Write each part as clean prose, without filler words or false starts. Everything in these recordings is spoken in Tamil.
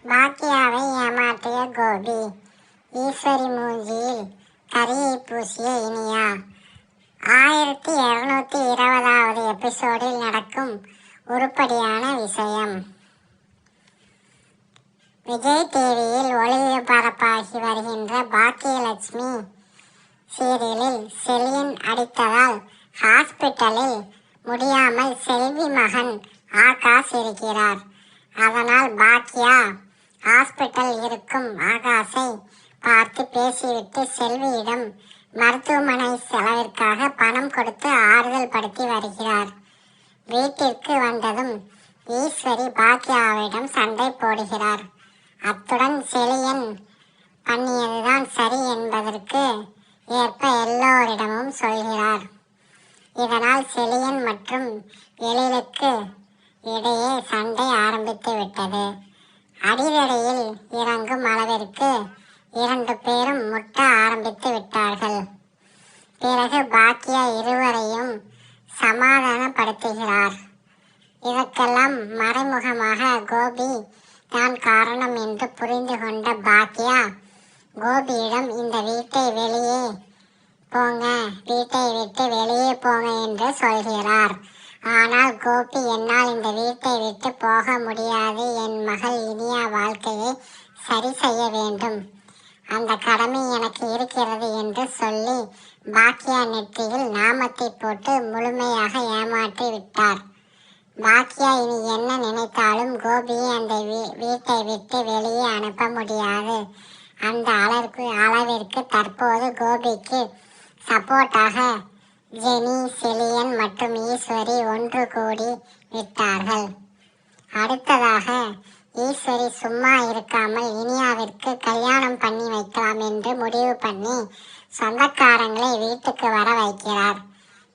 பாக்கியாவை ஏமாற்றிய கோபி, ஈஸ்வரி மூஞ்சியில் கரியை பூசிய இனியா. 1220வது எபிசோடில் நடக்கும் உருப்படியான விஷயம். விஜய் டிவியில் ஒளிபரப்பாகி வருகின்ற பாக்கியலட்சுமி சீரியலில் செலியன் அடித்ததால் ஹாஸ்பிட்டலில் முடியாமல் செல்வி மகன் ஆகாஷ் இருக்கிறார். அதனால் பாக்கியா ஹாஸ்பிட்டல் இருக்கும் ஆகாஷை பார்த்து பேசிவிட்டு செல்வியிடம் மருத்துவமனை செலவிற்காக பணம் கொடுத்து ஆறுதல் படுத்தி வருகிறார். வீட்டிற்கு வந்ததும் ஈஸ்வரி பாக்கியாவிடம் சண்டை போடுகிறார். அத்துடன் செலியன் பண்ணியதுதான் சரி என்பதற்கு ஏற்ப எல்லோரிடமும் சொல்கிறார். இதனால் செலியன் மற்றும் எழிலுக்கு இடையே சண்டை ஆரம்பித்து விட்டது. அடிதடியில் இறங்கும் அளவிற்கு 2 பேரும் முட்ட ஆரம்பித்து விட்டார்கள். பிறகு பாக்கியா இருவரையும் சமாதானப்படுத்துகிறார். இதற்கெல்லாம் மறைமுகமாக கோபி தான் காரணம் என்று புரிந்து கொண்ட பாக்கியா கோபியிடம் இந்த வீட்டை விட்டு வெளியே போங்க என்று சொல்கிறார். ஆனால் கோபி, என்னால் இந்த வீட்டை விட்டு போக முடியாது. என் மகள் இனியா வாழ்க்கையை சரி செய்ய வேண்டும். அந்த கடமை எனக்கு இருக்கிறது என்று சொல்லி பாக்கியா நெற்றியில் நாமத்தை போட்டு முழுமையாக ஏமாற்றி விட்டார். பாக்கியா இனி என்ன நினைத்தாலும் கோபியை அந்த வீட்டை விட்டு வெளியே அனுப்ப முடியாது. அந்த அளவிற்கு தற்போது கோபிக்கு சப்போர்ட்டாக ஜெனி, செலியன் மற்றும் ஈஸ்வரி ஒன்று கூடி விட்டார்கள். அடுத்ததாக ஈஸ்வரி சும்மா இருக்காமல் இனியாவிற்கு கல்யாணம் பண்ணி வைக்கலாம் என்று முடிவு பண்ணி சொந்தக்காரங்களை வீட்டுக்கு வர வைக்கிறார்.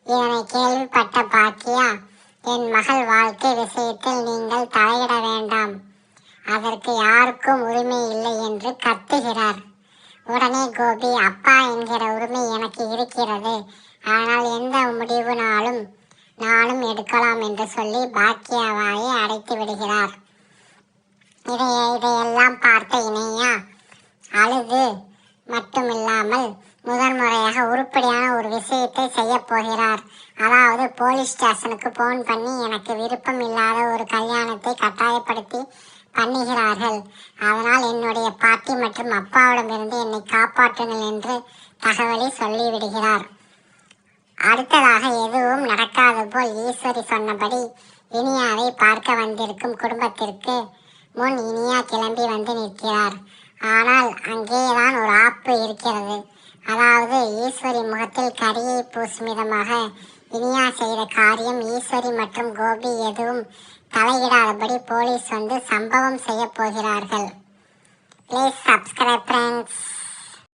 இதனை கேள்விப்பட்ட பாக்கியா, என் மகள் வாழ்க்கை விஷயத்தில் நீங்கள் தலையிட வேண்டாம், அதற்கு யாருக்கும் உரிமை இல்லை என்று கத்துகிறார். உடனே கோபி, அப்பா என்கிற உரிமை எனக்கு இருக்கிறது, ஆனால் எந்த முடிவுனாலும் நானும் எடுக்கலாம் என்று சொல்லி பாக்கியாவாயை அடைத்து விடுகிறார். இதையெல்லாம் பார்த்த இனியா அழுது மட்டுமில்லாமல் முதன்முறையாக உருப்படியான ஒரு விஷயத்தை செய்ய போகிறார். அதாவது போலீஸ் ஸ்டேஷனுக்கு போன் பண்ணி எனக்கு விருப்பம் இல்லாத ஒரு கல்யாணத்தை கட்டாயப்படுத்தி பண்ணுகிறார்கள். அதனால் என்னுடைய பாட்டி மற்றும் அப்பாவிடமிருந்து என்னை காப்பாற்றுங்கள் என்று தகவலை சொல்லிவிடுகிறார். அடுத்ததாக எதுவும் நடக்காது போல் ஈஸ்வரி சொன்னபடி இனியாவை பார்க்க வந்திருக்கும் குடும்பத்திற்கு முன் இனியா கிளம்பி வந்து நிற்கிறார். ஆனால் அங்கேதான் ஒரு ஆப்பு இருக்கிறது. அதாவது ஈஸ்வரி முகத்தில் கரியை பூசும் விதமாக இனியா செய்த காரியம் ஈஸ்வரி மற்றும் கோபி எதுவும் தலையிடாதபடி போலீஸ் வந்து சம்பவம் செய்ய போகிறார்கள். Please subscribe friends.